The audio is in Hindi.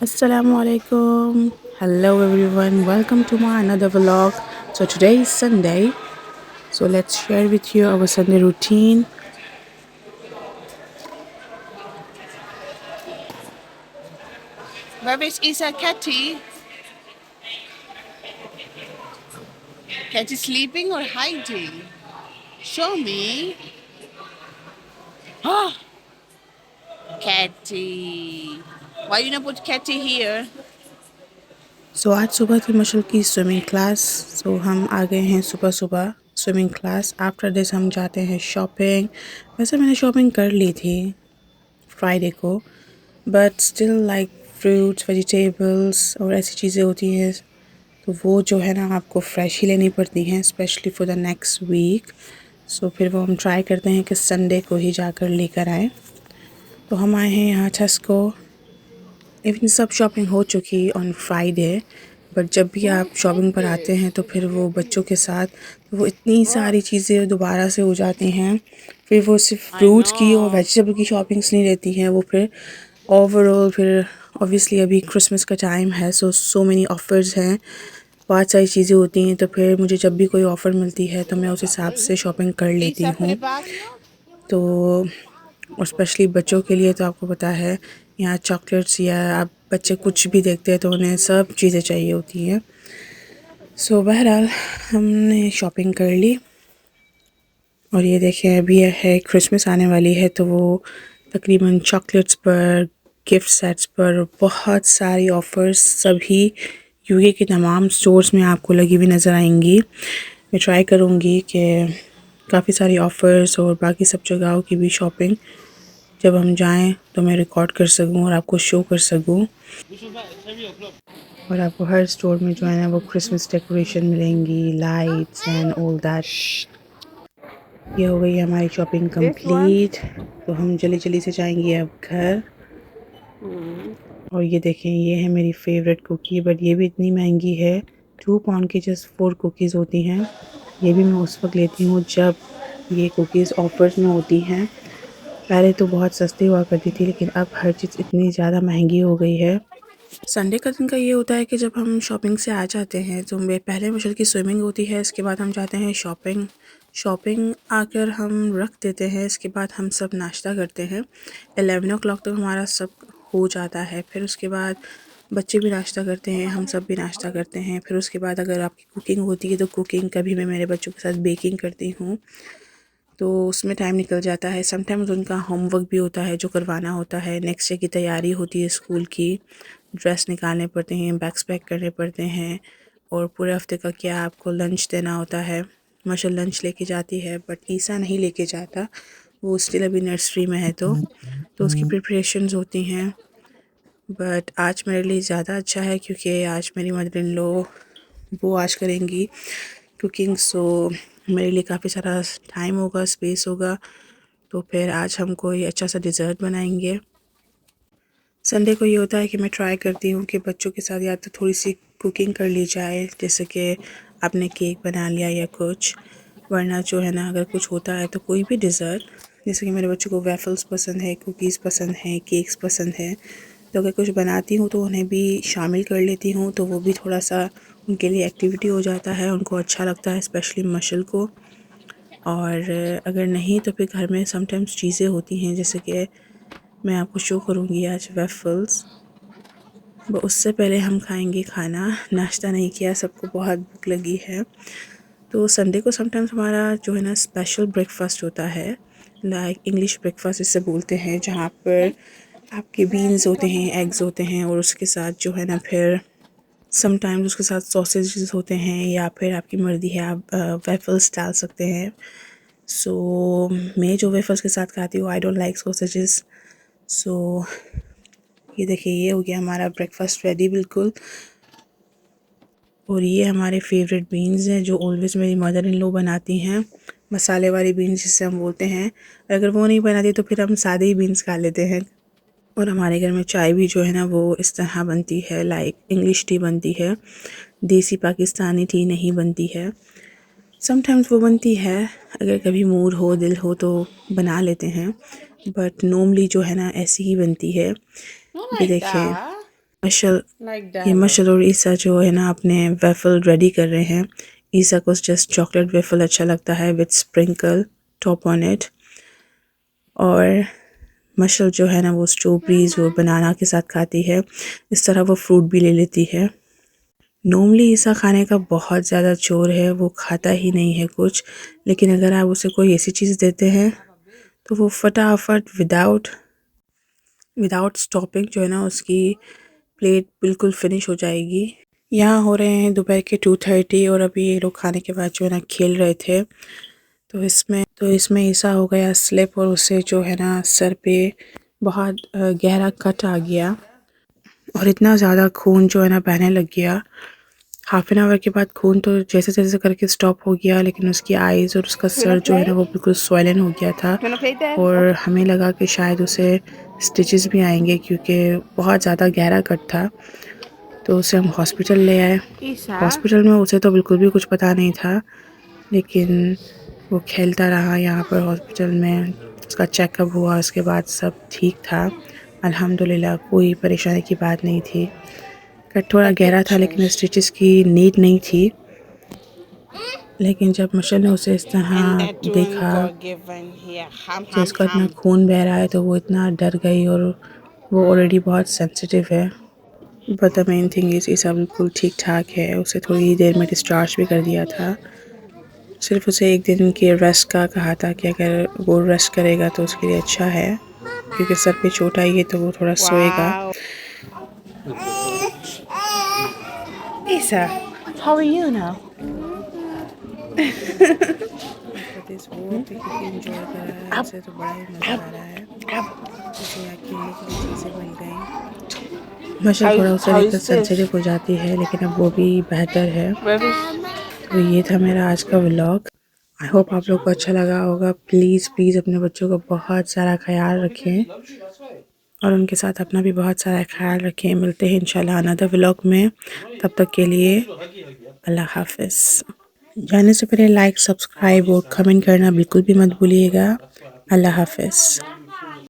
Assalamu alaikum. Hello everyone. Welcome to my another vlog. So today is Sunday. So let's share with you our Sunday routine. Where is Isa Catty? Catty sleeping or hiding? Show me. Ah, Catty. Why you not put Catty here? So आज सुबह थी मशल की स्विमिंग क्लास. So हम आ गए हैं सुबह सुबह स्विमिंग क्लास. आफ्टर दिस हम जाते हैं शॉपिंग. वैसे मैंने शॉपिंग कर ली थी फ्राइडे को, but still like fruits vegetables और ऐसी चीज़ें होती हैं तो वो जो है ना आपको फ्रेश ही लेनी पड़ती हैं, especially for the next week. So फिर वो हम ट्राई करते हैं कि संडे को ही जाकर लेकर आएँ. तो हम आए हैं यहाँ टेस्को. इवन सब शॉपिंग हो चुकी ऑन फ्राइडे, बट जब भी आप शॉपिंग पर आते हैं तो फिर वो बच्चों के साथ तो वो इतनी सारी चीज़ें दोबारा से हो जाती हैं. फिर वो सिर्फ I फ्रूट्स की और know. वेजिटेबल की शॉपिंग्स नहीं रहती हैं, वो फिर ओवरऑल फिर ऑब्वियसली अभी क्रिसमस का टाइम है. सो मेनी ऑफ़र्स हैं, बहुत सारी चीज़ें होती हैं. तो फिर मुझे जब भी कोई ऑफ़र मिलती है तो मैं उस हिसाब से शॉपिंग कर लेती Isa, put हूँ. it back. तो और स्पेशली बच्चों के लिए तो आपको पता है यहाँ चॉकलेट्स या आप बच्चे कुछ भी देखते हैं तो उन्हें सब चीज़ें चाहिए होती हैं. सो बहरहाल हमने शॉपिंग कर ली. और ये देखें अभी है क्रिसमस आने वाली है तो वो तकरीबन चॉकलेट्स पर, गिफ्ट सेट्स पर बहुत सारी ऑफ़र्स सभी यूके के तमाम स्टोर्स में आपको लगी हुई नज़र आएंगी. मैं ट्राई करूँगी कि काफ़ी सारी ऑफ़र्स और बाकी सब जगहों की भी शॉपिंग जब हम जाएं तो मैं रिकॉर्ड कर सकूं और आपको शो कर सकूं. और आपको हर स्टोर में जो है ना वो क्रिसमस डेकोरेशन मिलेंगी, लाइट्स एंड ऑल दैट. ये हो गई हमारी शॉपिंग This one? कंप्लीट. तो हम जल्दी जल्दी से जाएंगे अब घर. और ये देखें ये है मेरी फेवरेट कुकी, बट ये भी इतनी महंगी है. 2 पाउंड की जस्ट 4 कुकीज़ होती हैं. ये भी मैं उस वक्त लेती हूँ जब ये कुकीज़ ऑफर्स में होती हैं. पहले तो बहुत सस्ती हुआ करती थी लेकिन अब हर चीज़ इतनी ज़्यादा महंगी हो गई है. संडे का दिन का ये होता है कि जब हम शॉपिंग से आ जाते हैं तो मैं पहले मशल की स्विमिंग होती है, इसके बाद हम जाते हैं शॉपिंग. शॉपिंग आकर हम रख देते हैं, इसके बाद हम सब नाश्ता करते हैं. 11 o'clock तक हमारा सब हो जाता है. फिर उसके बाद बच्चे भी नाश्ता करते हैं, हम सब भी नाश्ता करते हैं. फिर उसके बाद अगर आपकी कुकिंग होती है तो कुकिंग कभी मैं मेरे बच्चों के साथ बेकिंग करती हूँ तो उसमें टाइम निकल जाता है. समटाइम्स उनका होमवर्क भी होता है जो करवाना होता है. नेक्स्ट डे की तैयारी होती है स्कूल की, ड्रेस निकालने पड़ते हैं, बैग्स पैक करने पड़ते हैं और पूरे हफ्ते का क्या आपको लंच देना होता है. माशा लंच लेके जाती है बट ईसा नहीं लेके जाता, वो स्टिल अभी नर्सरी में है तो उसकी प्रिपरेशंस होती हैं. बट आज मेरे लिए ज़्यादा अच्छा है क्योंकि आज मेरी मदर इन लॉ वो आज करेंगी कुकिंग. सो मेरे लिए काफ़ी सारा टाइम होगा, स्पेस होगा. तो फिर आज हम कोई अच्छा सा डिज़र्ट बनाएंगे. संडे को ये होता है कि मैं ट्राई करती हूँ कि बच्चों के साथ या तो थोड़ी सी कुकिंग कर ली जाए, जैसे कि आपने केक बना लिया या कुछ. वरना जो है ना अगर कुछ होता है तो कोई भी डिज़र्ट, जैसे कि मेरे बच्चों को वेफ़ल्स पसंद है, कुकीज़ पसंद हैं, केक्स पसंद हैं, तो अगर कुछ बनाती हूँ तो उन्हें भी शामिल कर लेती हूँ तो वो भी थोड़ा सा उनके लिए एक्टिविटी हो जाता है, उनको अच्छा लगता है स्पेशली मशल को. और अगर नहीं तो फिर घर में समटाइम्स चीज़ें होती हैं जैसे कि मैं आपको शो करूँगी आज वेफ़ल्स. उससे पहले हम खाएंगे खाना. नाश्ता नहीं किया, सबको बहुत भूख लगी है. तो संडे को समटाइम्स हमारा जो है ना स्पेशल ब्रेकफास्ट होता है, लाइक इंग्लिश ब्रेकफास्ट इसे बोलते हैं, जहाँ पर आपके बीन्स होते हैं, एग्स होते हैं और उसके साथ जो है ना फिर समटाइम्स उसके साथ सॉसेजेस होते हैं या फिर आपकी मर्ज़ी है आप वेफल्स डाल सकते हैं. सो मैं जो वेफल्स के साथ खाती हूँ आई डोंट लाइक सॉसेजेस. सो ये देखिए ये हो गया हमारा ब्रेकफास्ट रेडी बिल्कुल. और ये हमारे फेवरेट बीन्स हैं जो ऑलवेज़ मेरी मदर इन लॉ बनाती हैं, मसाले वाली बीन्स जिसे हम बोलते हैं. अगर वो नहीं बनाती तो फिर हम सादे ही बीन्स खा लेते हैं. और हमारे घर में चाय भी जो है ना वो इस तरह बनती है, लाइक इंग्लिश टी बनती है, देसी पाकिस्तानी टी नहीं बनती है. समटाइम्स वो बनती है, अगर कभी मूड हो दिल हो तो बना लेते हैं, बट नॉर्मली जो है ना ऐसी ही बनती है. Not ये like देखें that. मशल Like ये that. मशल और ईसा जो है ना अपने वेफल रेडी कर रहे हैं। ईसा को जस्ट चॉकलेट वेफल अच्छा लगता है with sprinkle top on it, और मशल जो है ना वो स्ट्रॉबेरीज और बनाना के साथ खाती है। इस तरह वो फ्रूट भी ले लेती है। नॉर्मली ईसा खाने का बहुत ज़्यादा चोर है, वो खाता ही नहीं है कुछ, लेकिन अगर आप उसे कोई ऐसी चीज़ देते हैं तो वो फटाफट विदाउट स्टॉपिंग जो है ना उसकी प्लेट बिल्कुल फिनिश हो जाएगी। यहाँ हो रहे हैं दोपहर के 2:30 और अभी ये लोग खाने के बाद जो है ना खेल रहे थे, तो इसमें ईसा हो गया स्लिप और उसे जो है ना सर पे बहुत गहरा कट आ गया और इतना ज़्यादा खून जो है ना बहने लग गया। हाफ एन आवर के बाद खून तो जैसे जैसे करके स्टॉप हो गया, लेकिन उसकी आइज़ और उसका सर जो है ना वो बिल्कुल स्वेलन हो गया था और हमें लगा कि शायद उसे स्टिचेस भी आएंगे क्योंकि बहुत ज़्यादा गहरा कट था। तो उसे हम हॉस्पिटल ले आए। Isa. हॉस्पिटल में उसे तो बिल्कुल भी कुछ पता नहीं था, लेकिन वो खेलता रहा यहाँ पर हॉस्पिटल में। उसका चेकअप हुआ, उसके बाद सब ठीक था अल्हम्दुलिल्लाह, कोई परेशानी की बात नहीं थी। कट थोड़ा गहरा था लेकिन स्टिचेस की नीड नहीं थी। लेकिन जब मशल ने उसे इस And तरह that one देखा God given here. Ham, कि ham, उसका इतना ham. खून बह रहा है तो वो इतना डर गई, और वो ऑलरेडी बहुत सेंसिटिव है। But the main thing is ईसा बिल्कुल ठीक ठाक है। उसे थोड़ी देर में डिस्चार्ज भी कर दिया था। सिर्फ उसे एक दिन के रेस्ट का कहा था कि अगर वो रेस्ट करेगा तो उसके लिए अच्छा है, क्योंकि सर पे चोट आई है तो वो थोड़ा सोएगा। Wow. Isa, how are you now? वो अपनी कुकिंग एंजॉय कर रहा है, उसे तो बड़ा ही मज़ा आ रहा है। उसे यहाँ खेलने के लिए चीज़ें मिल गई। मशल थोड़ा उसे How लेकर is this? सेंसिटिव हो जाती है, लेकिन अब वो भी बेहतर है। Where is? तो ये था मेरा आज का व्लॉग। आई होप आप लोग को अच्छा लगा होगा। प्लीज़ प्लीज़ अपने बच्चों का बहुत सारा ख्याल रखें और उनके साथ अपना भी बहुत सारा ख्याल रखें। मिलते हैं इंशाल्लाह अनदर व्लॉग में। तब तक के लिए अल्लाह हाफ़िज़। जाने से पहले लाइक, सब्सक्राइब और कमेंट करना बिल्कुल भी मत भूलिएगा। अल्लाह हाफ़िज़।